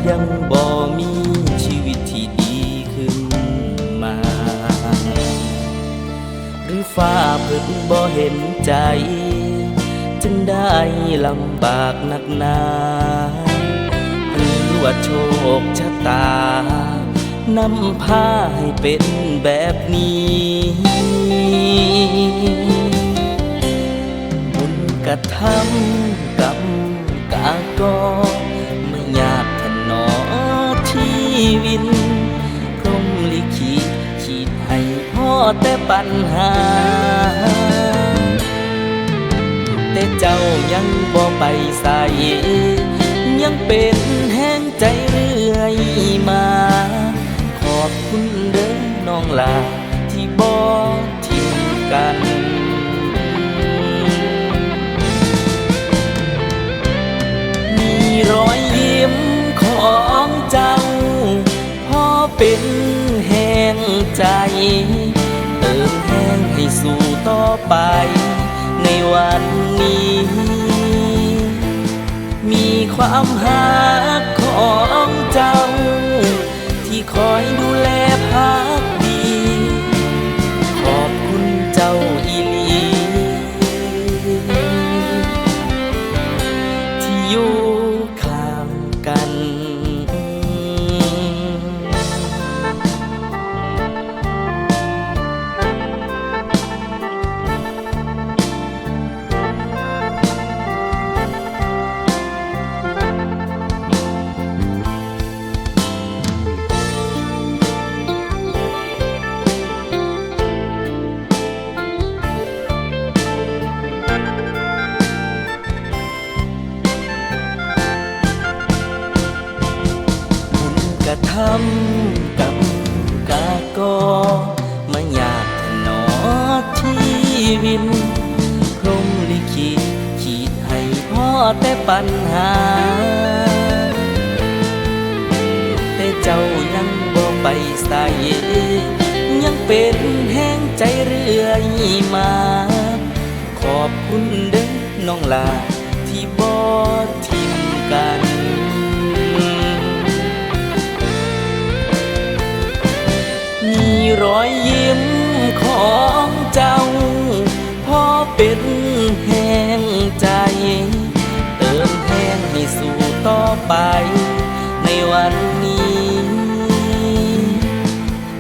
ยังบ่มีชีวิตที่ดีขึ้นมาหรือฟ้าเพิ่นบ่เห็นใจจึงได้ลำบากหนักหนาหรือว่าโชคชะตานำพาให้เป็นแบบนี้บุญกระทำกรรมกากไม่ยากถนอชีวิตพรหมลิขิตขีดให้พ่อแต่ปัญหาแต่เจ้ายังบ่ไปใส่ยังเป็นแห้งใจเรื่อยมาขอบคุณเด้อน้องลาที่บ่ทิ้งกันมีรอยยิ้มของเจ้าพอเป็นแห้งใจเติมแห้งให้สู่ต่อไปในวันนี้มีความหักของเจ้าที่คอยดูแลพักดีขอบคุณเจ้าอีหลีที่อยู่ข้างกันกระทำกับกากไม่อยากถนอชีวิตพรหมลิขิตขีดให้พ่อแต่ปัญหาแต่เจ้ายังบ่ไปใส่ยังเป็นแห้งใจเรื่อยมาขอบคุณเด้อน้องลาที่บ่ทิ้งกันมีรอยยิ้มของเจ้าพอเป็นแห้งใจเติมแห้งให้สู่ต่อไปในวันนี้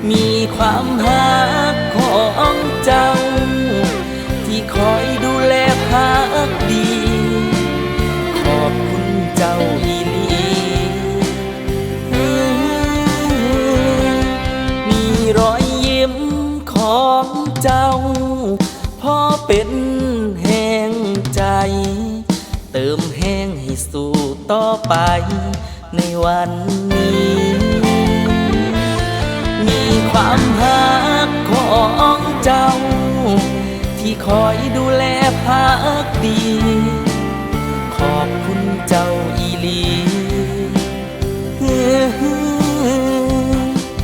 มีความหักของเจ้าที่คอยดูแลพักดีขอบคุณเจ้าอีหลีรอยยิ้มของเจ้าพอเป็นแห้งใจเติมแห้งให้สู่ต่อไปในวันนี้มีความหักของเจ้าที่คอยดูแลพักดีขอบคุณเจ้าอีหลี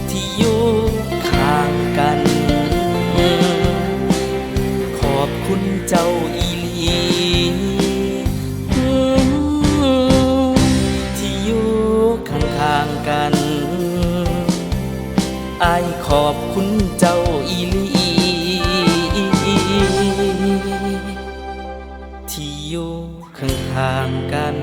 ที่อยู่ข้างกันขอบคุณเจ้าอีหลีที่อยู่ข้างๆกันอ้ายขอบคุณเจ้าอีหลีที่อยู่ข้างๆกัน